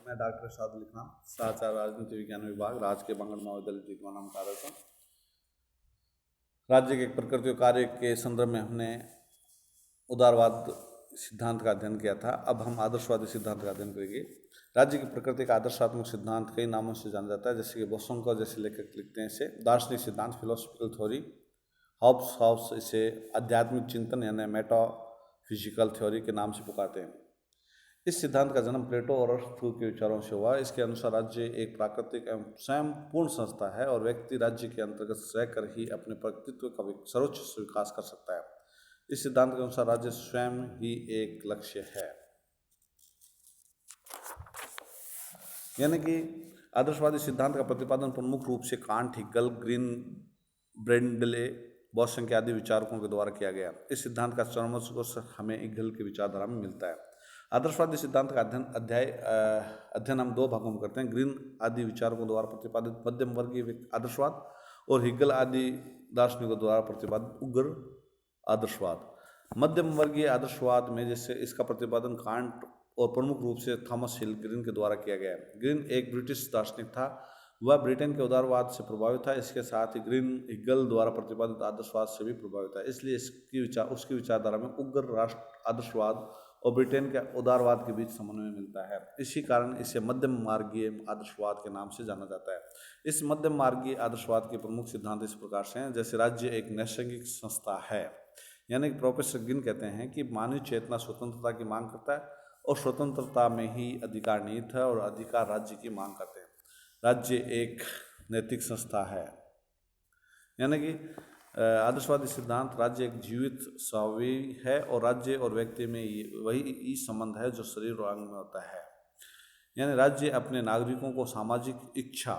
मैं डॉक्टर सादुल खान, सदाचार राजनीति विज्ञान विभाग, राजकीय बांगड़ महाविद्यालय तिकोना नाम कार्यरत हूँ। राज्य के प्रकृति कार्य के संदर्भ में हमने उदारवाद सिद्धांत का अध्ययन किया था। अब हम आदर्शवादी सिद्धांत का अध्ययन करेंगे। राज्य की प्रकृति का आदर्शात्मक सिद्धांत कई नामों से जाना जाता है, जैसे कि बोसोंको जैसे लेखक लिखते हैं इसे दार्शनिक सिद्धांत, फिलोसफिकल थ्योरी। हॉब्स इसे आध्यात्मिक चिंतन यानी मेटाफिजिकल थ्योरी के नाम से पुकारते हैं। इस सिद्धांत का जन्म प्लेटो और अरिस्टोटल के विचारों से हुआ। इसके अनुसार राज्य एक प्राकृतिक एवं स्वयं पूर्ण संस्था है और व्यक्ति राज्य के अंतर्गत रहकर ही अपने व्यक्तित्व का सर्वोच्च विकास कर सकता है। इस सिद्धांत के अनुसार राज्य स्वयं ही एक लक्ष्य है। यानी कि आदर्शवादी सिद्धांत का प्रतिपादन प्रमुख रूप से कांट, हिगल, ग्रीन, ब्रेंडले, बोसंक आदि विचारकों के द्वारा किया गया। इस सिद्धांत का चरमोत्कर्ष हमें हिगल की विचारधारा में मिलता है। आदर्शवादी सिद्धांत का अध्ययन हम दो भागों में करते हैं। ग्रीन आदि विचारकों द्वारा प्रतिपादित मध्यम वर्गीय आदर्शवाद और हिगल आदि दार्शनिकों द्वारा प्रतिपादित उग्र आदर्शवाद। मध्यम वर्गीय आदर्शवाद में जैसे इसका प्रतिपादन कांट और प्रमुख रूप से थॉमस हिल ग्रीन के द्वारा किया गया है। ग्रीन एक ब्रिटिश दार्शनिक था, वह ब्रिटेन के उदारवाद से प्रभावित था। इसके साथ ही ग्रीन हिगल द्वारा प्रतिपादित आदर्शवाद से भी प्रभावित था, इसलिए उसकी विचारधारा में उग्र राष्ट्र आदर्शवाद और ब्रिटेन के उदारवाद के बीच समन्वय मिलता है। इसी कारण इसे मध्यम मार्गीय आदर्शवाद के नाम से जाना जाता है। इस मध्यम मार्गीय आदर्शवाद के प्रमुख सिद्धांत इस प्रकार से हैं, जैसे राज्य एक नैसर्गिक संस्था है। यानी कि प्रोफेसर गिन कहते हैं कि मानवीय चेतना स्वतंत्रता की मांग करता है और स्वतंत्रता में ही अधिकार निहित है और अधिकार राज्य की मांग करते हैं। राज्य एक नैतिक संस्था है। यानी कि आदर्शवादी सिद्धांत राज्य एक जीवित स्वाभावी है और राज्य और व्यक्ति में वही संबंध है जो शरीर और अंग में होता है। यानी राज्य अपने नागरिकों को सामाजिक इच्छा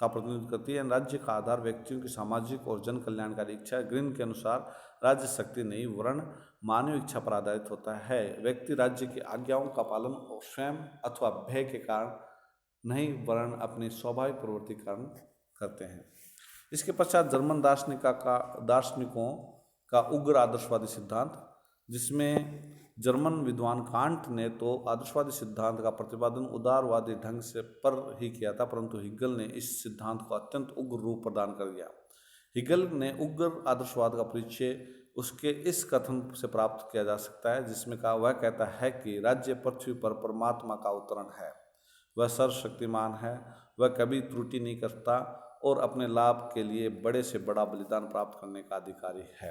का प्रतिनिधित्व करती है। राज्य का आधार व्यक्तियों की सामाजिक और जन कल्याणकारी इच्छा है। ग्रीन के अनुसार राज्य शक्ति नहीं वर्ण मानव इच्छा पर आधारित होता है। व्यक्ति राज्य की आज्ञाओं का पालन और स्वयं अथवा भय के कारण नहीं वर्ण अपनी स्वाभाविक प्रवृत्ति कारण करते हैं। इसके पश्चात जर्मन दार्शनिकों का उग्र आदर्शवादी सिद्धांत, जिसमें जर्मन विद्वान कांट ने तो आदर्शवादी सिद्धांत का प्रतिपादन उदारवादी ढंग से पर ही किया था, परंतु हिगल ने इस सिद्धांत को अत्यंत उग्र रूप प्रदान कर दिया। हिगल ने उग्र आदर्शवाद का परिचय उसके इस कथन से प्राप्त किया जा सकता है, जिसमें वह कहता है कि राज्य पृथ्वी पर परमात्मा का अवतरण है, वह सर्वशक्तिमान है, वह कभी त्रुटि नहीं करता और अपने लाभ के लिए बड़े से बड़ा बलिदान प्राप्त करने का अधिकारी है।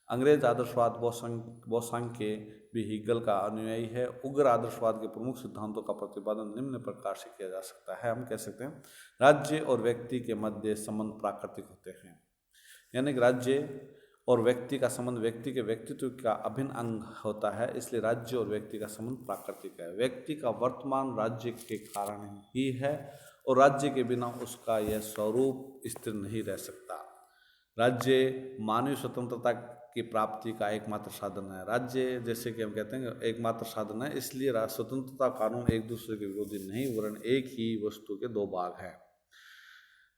अंग्रेज आदर्शवाद बोसंक के भी हिगल का अनुयायी है। उग्र आदर्शवाद के प्रमुख सिद्धांतों का प्रतिपादन निम्न प्रकार से किया जा सकता है। हम कह सकते हैं राज्य और व्यक्ति के मध्य संबंध प्राकृतिक होते हैं। यानी कि राज्य और व्यक्ति का संबंध व्यक्ति के व्यक्तित्व का अभिन्न अंग होता है, इसलिए राज्य और व्यक्ति का संबंध प्राकृतिक है। व्यक्ति का वर्तमान राज्य के कारण ही है और राज्य के बिना उसका यह स्वरूप स्थिर नहीं रह सकता। राज्य मानवीय स्वतंत्रता की प्राप्ति का एकमात्र साधन है। राज्य जैसे कि हम कहते हैं एकमात्र साधन है, इसलिए स्वतंत्रता कानून एक दूसरे के विरोधी नहीं वरन एक ही वस्तु के दो भाग हैं।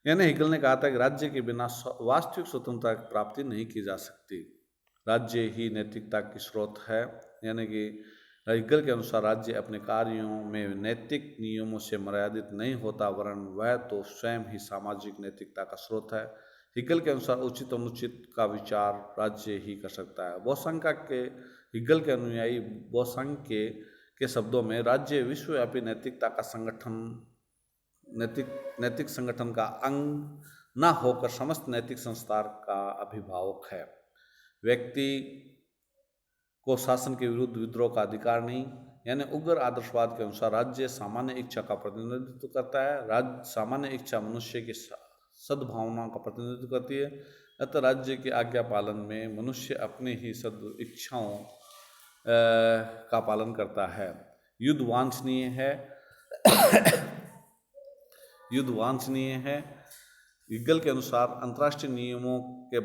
यानी हिगल ने कहा था कि राज्य के बिना वास्तविक स्वतंत्रता की प्राप्ति नहीं की जा सकती। राज्य ही नैतिकता की स्रोत है। यानी कि हिगल के अनुसार राज्य अपने कार्यों में नैतिक नियमों से मर्यादित नहीं होता वरन वह तो स्वयं ही सामाजिक नैतिकता का स्रोत है। हिगल के अनुसार उचित अनुचित का विचार राज्य ही कर सकता है। बोसंक के हिगल के अनुयायी बोसंक के शब्दों में राज्य विश्वव्यापी नैतिकता का नैतिक संगठन का अंग न होकर समस्त नैतिक संस्कार का अभिभावक है। व्यक्ति को शासन के विरुद्ध विद्रोह का अधिकार नहीं। यानी उग्र आदर्शवाद के अनुसार राज्य सामान्य इच्छा का प्रतिनिधित्व करता है। सामान्य इच्छा मनुष्य की सद्भावना का प्रतिनिधित्व करती है, अतः राज्य की आज्ञा पालन में मनुष्य अपने ही सद इच्छाओं का पालन करता है। युद्ध वांछनीय है। हिगल के अनुसार अंतर्राष्ट्रीय नियमों के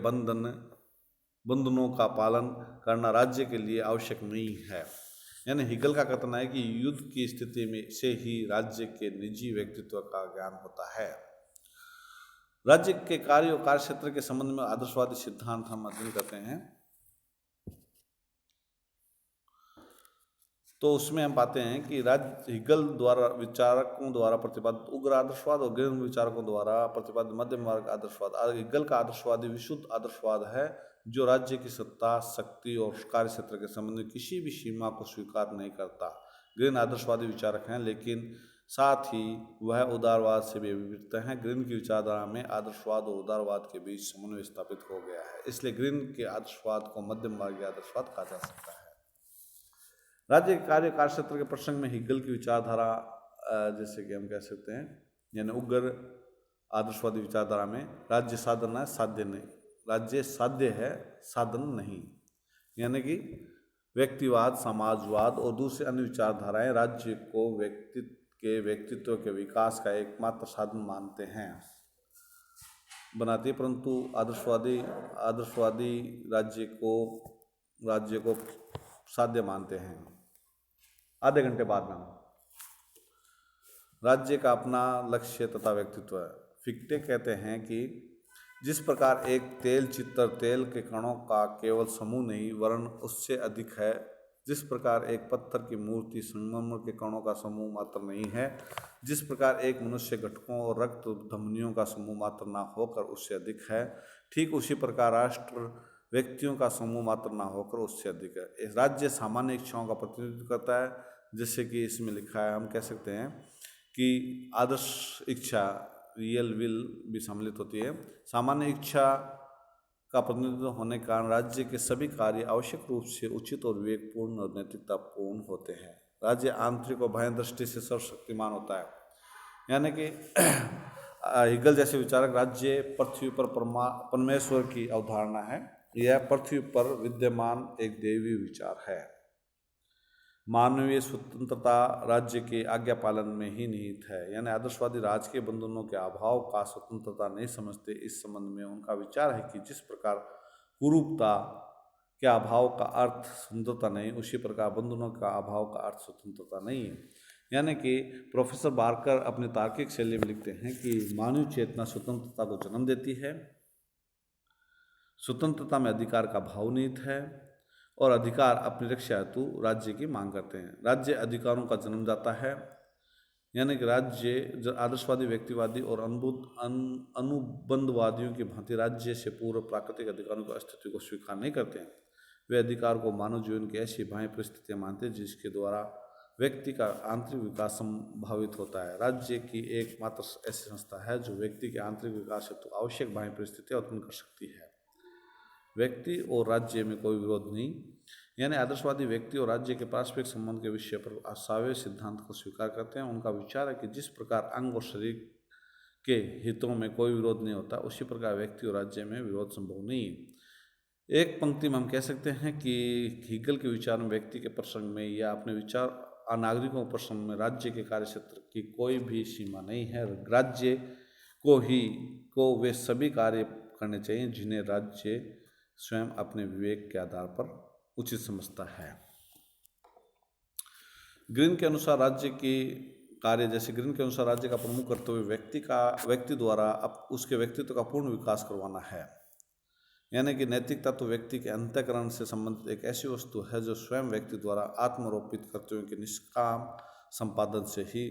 बंधनों का पालन करना राज्य के लिए आवश्यक नहीं है। यानी हिगल का कथन है कि युद्ध की स्थिति में से ही राज्य के निजी व्यक्तित्व का ज्ञान होता है। राज्य के कार्य और कार्यक्षेत्र के संबंध में आदर्शवादी सिद्धांत हम अध्ययन करते हैं। तो उसमें हम पाते हैं कि हिगल द्वारा विचारकों द्वारा प्रतिपादित उग्र आदर्शवाद और ग्रीन विचारकों द्वारा प्रतिपादित मध्यम मार्ग आदर्शवाद। हिगल का आदर्शवादी विशुद्ध आदर्शवाद है जो राज्य की सत्ता, शक्ति और कार्य क्षेत्र के संबंध में किसी भी सीमा को स्वीकार नहीं करता। ग्रीन आदर्शवादी विचारक हैं, लेकिन साथ ही वह उदारवाद से भी विपरीत हैं। ग्रीन की विचारधारा में आदर्शवाद और उदारवाद के बीच समन्वय स्थापित हो गया है, इसलिए ग्रीन के आदर्शवाद को मध्यम मार्गीय आदर्शवाद कहा जा सकता है। राज्य के कार्य क्षेत्र के प्रसंग में हिगल की विचारधारा, जैसे कि हम कह सकते हैं, यानी उग्र आदर्शवादी विचारधारा में राज्य साधन है, साध्य नहीं, राज्य साध्य है, साधन नहीं, यानी कि व्यक्तिवाद, समाजवाद और दूसरी अन्य विचारधाराएं राज्य को व्यक्तित्व के विकास का एकमात्र साधन मानते हैं, बनाती है, परंतु आदर्शवादी राज्य को साध्य मानते हैं। आधे घंटे बाद में राज्य का अपना लक्ष्य तथा व्यक्तित्व है। फिक्टे कहते हैं कि जिस प्रकार एक तेल चित्र तेल के कणों का केवल समूह नहीं वरन उससे अधिक है, जिस प्रकार एक पत्थर की मूर्ति संगमरमर के कणों का समूह मात्र नहीं है, जिस प्रकार एक मनुष्य घटकों और रक्त धमनियों का समूह मात्र ना होकर उससे अधिक है, ठीक उसी प्रकार राष्ट्र व्यक्तियों का समूह मात्र ना होकर उससे अधिक है। इस राज्य सामान्य इच्छाओं का प्रतिनिधित्व करता है, जैसे कि इसमें लिखा है, हम कह सकते हैं कि आदर्श इच्छा, रियल विल भी सम्मिलित होती है। सामान्य इच्छा का प्रतिनिधित्व होने के कारण राज्य के सभी कार्य आवश्यक रूप से उचित और विवेकपूर्ण और नैतिकतापूर्ण होते हैं। राज्य आंतरिक और बाह्य दृष्टि से सर्वशक्तिमान होता है, यानी कि हिगल जैसे विचारक राज्य पृथ्वी पर परमेश्वर की अवधारणा है, यह पृथ्वी पर विद्यमान एक दैवी विचार है। मानवीय स्वतंत्रता राज्य के आज्ञा पालन में ही निहित है, यानी आदर्शवादी राजकीय बंधनों के अभाव का स्वतंत्रता नहीं समझते। इस संबंध में उनका विचार है कि जिस प्रकार कुरूपता के अभाव का अर्थ स्वतंत्रता नहीं, उसी प्रकार बंधनों का अभाव का अर्थ स्वतंत्रता नहीं है। यानी कि प्रोफेसर बार्कर अपनी तार्किक शैली में लिखते हैं कि मानवीय चेतना स्वतंत्रता को जन्म देती है, स्वतंत्रता में अधिकार का भाव निहित है और अधिकार अपनी रक्षा हेतु राज्य की मांग करते हैं। राज्य अधिकारों का जन्म जाता है, यानी कि राज्य आदर्शवादी, व्यक्तिवादी और अनुबंधवादियों की भांति राज्य से पूर्व प्राकृतिक अधिकारों की अस्तित्व को स्वीकार नहीं करते हैं। वे अधिकार को मानव जीवन की ऐसी बाह्य परिस्थितियाँ मानते हैं जिसके द्वारा व्यक्ति का आंतरिक विकास संभावित होता है। राज्य की एकमात्र ऐसी संस्था है जो व्यक्ति के आंतरिक विकास हेतु आवश्यक बाह्य परिस्थितियाँ उत्पन्न कर सकती है। व्यक्ति और राज्य में कोई विरोध नहीं, यानी आदर्शवादी व्यक्ति और राज्य के पारस्परिक संबंध के विषय पर सावयव सिद्धांत को स्वीकार करते हैं। उनका विचार है कि जिस प्रकार अंग और शरीर के हितों में कोई विरोध नहीं होता, उसी प्रकार व्यक्ति और राज्य में विरोध संभव नहीं है। एक पंक्ति में हम कह सकते हैं कि हिगल के विचार में व्यक्ति के प्रसंग में या अपने विचार नागरिकों के प्रसंग में राज्य के कार्यक्षेत्र की कोई भी सीमा नहीं है। राज्य को वे सभी कार्य करने चाहिए जिन्हें राज्य स्वयं अपने विवेक के आधार पर उचित समझता है। ग्रीन के अनुसार राज्य की कार्य, जैसे ग्रीन के अनुसार राज्य का प्रमुख कर्तव्य व्यक्ति द्वारा उसके व्यक्तित्व का पूर्ण विकास करवाना है, यानी कि नैतिकता तो व्यक्ति के अंतःकरण से संबंधित एक ऐसी वस्तु है जो स्वयं व्यक्ति द्वारा आत्मरोपित कर्तव्यों के निष्काम संपादन से ही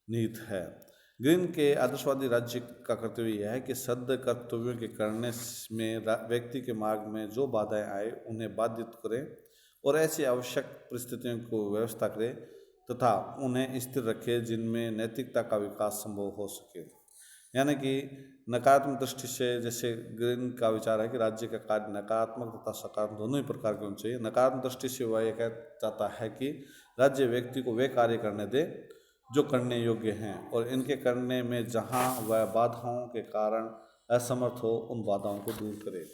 निहित है। ग्रीन के आदर्शवादी राज्य का कर्तव्य यह है कि सद्य कर्तव्यों के करने में व्यक्ति के मार्ग में जो बाधाएं आए उन्हें बाधित करें और ऐसी आवश्यक परिस्थितियों को व्यवस्था करें तथा उन्हें स्थिर रखे जिनमें नैतिकता का विकास संभव हो सके। यानी कि नकारात्मक दृष्टि से, जैसे ग्रीन का विचार है कि राज्य का कार्य नकारात्मक तथा सकारात्मक दोनों ही प्रकार के होने चाहिए। नकारात्मक दृष्टि से वह यह कह चाहता है कि राज्य व्यक्ति को वे कार्य करने दे जो करने योग्य हैं और इनके करने में जहां वह बाधाओं के कारण असमर्थ हो उन बाधाओं को दूर करे।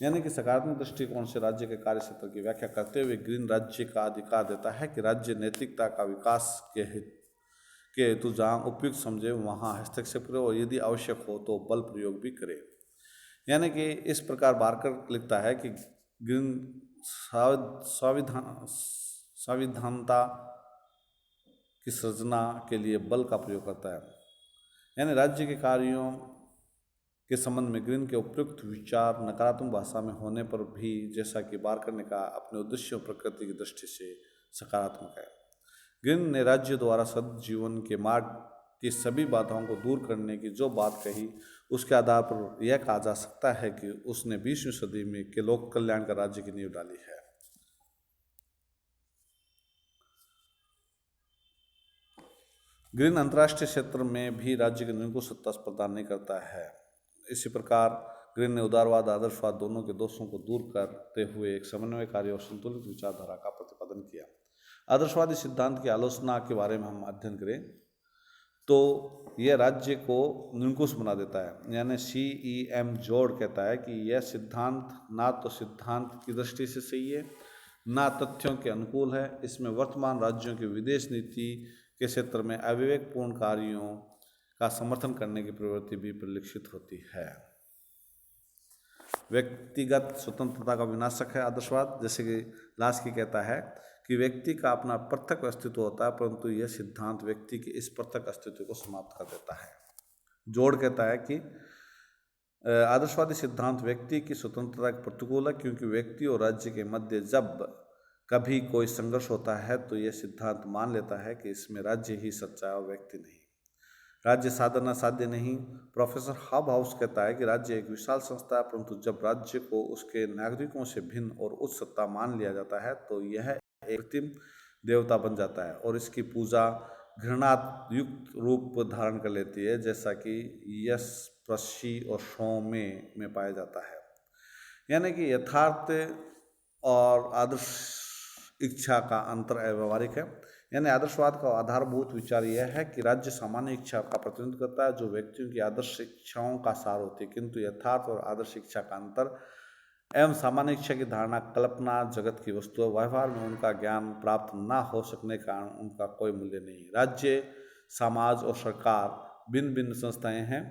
यानी कि सकारात्मक दृष्टिकोण से राज्य के कार्य क्षेत्र की व्याख्या करते हुए ग्रीन राज्य का अधिकार देता है कि राज्य नैतिकता का विकास के हेतु जहाँ उपयुक्त समझे वहाँ हस्तक्षेप करे और यदि आवश्यक हो तो बल प्रयोग भी करे। यानी कि इस प्रकार बार्कर लिखता है कि ग्रीन संविधानता की सृजना के लिए बल का प्रयोग करता है। यानी राज्य के कार्यों के संबंध में ग्रीन के उपयुक्त विचार नकारात्मक भाषा में होने पर भी, जैसा कि बार्कर ने कहा, अपने उद्देश्यों प्रकृति की दृष्टि से सकारात्मक है। ग्रीन ने राज्य द्वारा सद्जीवन के मार्ग की सभी बाधाओं को दूर करने की जो बात कही, उसके आधार पर यह कहा जा सकता है कि उसने 20वीं सदी में के लोक कल्याण का राज्य की नींव डाली है। ग्रीन अंतर्राष्ट्रीय क्षेत्र में भी राज्य के नियम को सत्ता प्रदान नहीं करता है। इसी प्रकार ग्रीन ने उदारवाद आदर्शवाद दोनों के दोषों को दूर करते हुए एक समन्वयकारी और संतुलित विचारधारा का प्रतिपादन किया। आदर्शवादी सिद्धांत की आलोचना के बारे में हम अध्ययन करें तो यह राज्य को निरंकुश बना देता है। यानी CEM जोड़ कहता है कि यह सिद्धांत ना तो सिद्धांत की दृष्टि से सही है, ना तथ्यों के अनुकूल है। इसमें वर्तमान राज्यों की विदेश नीति के क्षेत्र में अविवेकपूर्ण कार्यों का समर्थन करने की प्रवृत्ति भी परिलक्षित होती है। व्यक्तिगत स्वतंत्रता का विनाशक है आदर्शवाद। जैसे कि लास्की कहता है कि व्यक्ति का अपना पृथक अस्तित्व होता है, परंतु यह सिद्धांत व्यक्ति के इस पृथक अस्तित्व को समाप्त कर देता है। जोड़ कहता है कि आदर्शवादी सिद्धांत व्यक्ति की स्वतंत्रता के प्रतिकूल है, क्योंकि व्यक्ति और राज्य के मध्य जब कभी कोई संघर्ष होता है तो यह सिद्धांत मान लेता है कि इसमें राज्य ही सच्चा है और व्यक्ति नहीं। राज्य साधना साध्य नहीं। प्रोफेसर हॉबहाउस कहता है कि राज्य एक विशाल संस्था है, परंतु जब राज्य को उसके नागरिकों से भिन्न और उच्च सत्ता मान लिया जाता है तो यह एक कृत्रिम देवता बन जाता है और इसकी पूजा घृणायुक्त रूप धारण कर लेती है, जैसा कि यश प्रशी और सौम्य में पाया जाता है। यानी कि यथार्थ और आदर्श इच्छा का अंतर अव्यवहारिक है। यानी आदर्शवाद का आधारभूत विचार यह है कि राज्य सामान्य इच्छा का प्रतिनिधित्व करता है जो व्यक्तियों की आदर्श इच्छाओं का सार होती है, किंतु यथार्थ और आदर्श इच्छा का अंतर एवं सामान्य इच्छा की धारणा कल्पना जगत की वस्तु है। व्यवहार में उनका ज्ञान प्राप्त न हो सकने के कारण उनका कोई मूल्य नहीं। राज्य, समाज और सरकार भिन्न भिन्न संस्थाएं हैं।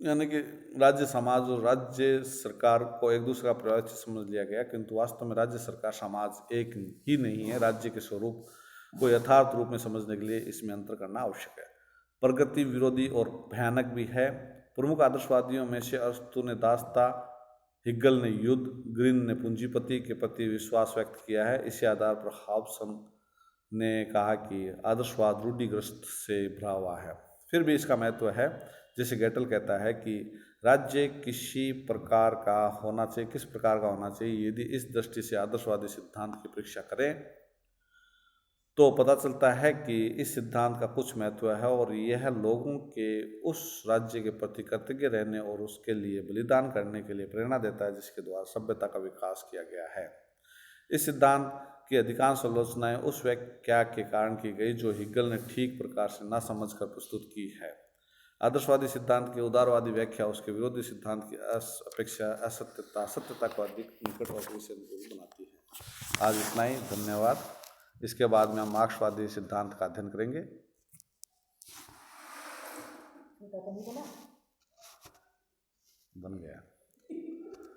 यानी कि राज्य समाज और राज्य सरकार को एक दूसरे का पर्याय समझ लिया गया, किंतु वास्तव में राज्य सरकार समाज एक ही नहीं है। राज्य के स्वरूप को यथार्थ रूप में समझने के लिए इसमें अंतर करना आवश्यक है। प्रगति विरोधी और भयानक भी है। प्रमुख आदर्शवादियों में से अरस्तु ने दासता, हिगल ने युद्ध, ग्रीन ने पूंजीपति के प्रति विश्वास व्यक्त किया है। इसी आधार पर हॉब्सन ने कहा कि आदर्शवाद रूढ़िग्रस्त से भरा हुआ है, फिर भी इसका महत्व है। जैसे गेटल कहता है कि राज्य किस प्रकार का होना चाहिए। यदि इस दृष्टि से आदर्शवादी सिद्धांत की परीक्षा करें तो पता चलता है कि इस सिद्धांत का कुछ महत्व है और यह लोगों के उस राज्य के प्रति कृतज्ञ रहने और उसके लिए बलिदान करने के लिए प्रेरणा देता है जिसके द्वारा सभ्यता का विकास किया गया है। इस सिद्धांत की अधिकांश आलोचनाएं उस व्याख्या के कारण की गई जो हिगल ने ठीक प्रकार से न समझकर प्रस्तुत की है। आदर्शवादी सिद्धांत की उदारवादी व्याख्या उसके विरोधी सिद्धांत की अपेक्षा सत्यता को अधिक निकट और बनाती है। आज इतना ही, धन्यवाद। इसके बाद में हम मार्क्सवादी सिद्धांत का अध्ययन करेंगे। बन गया।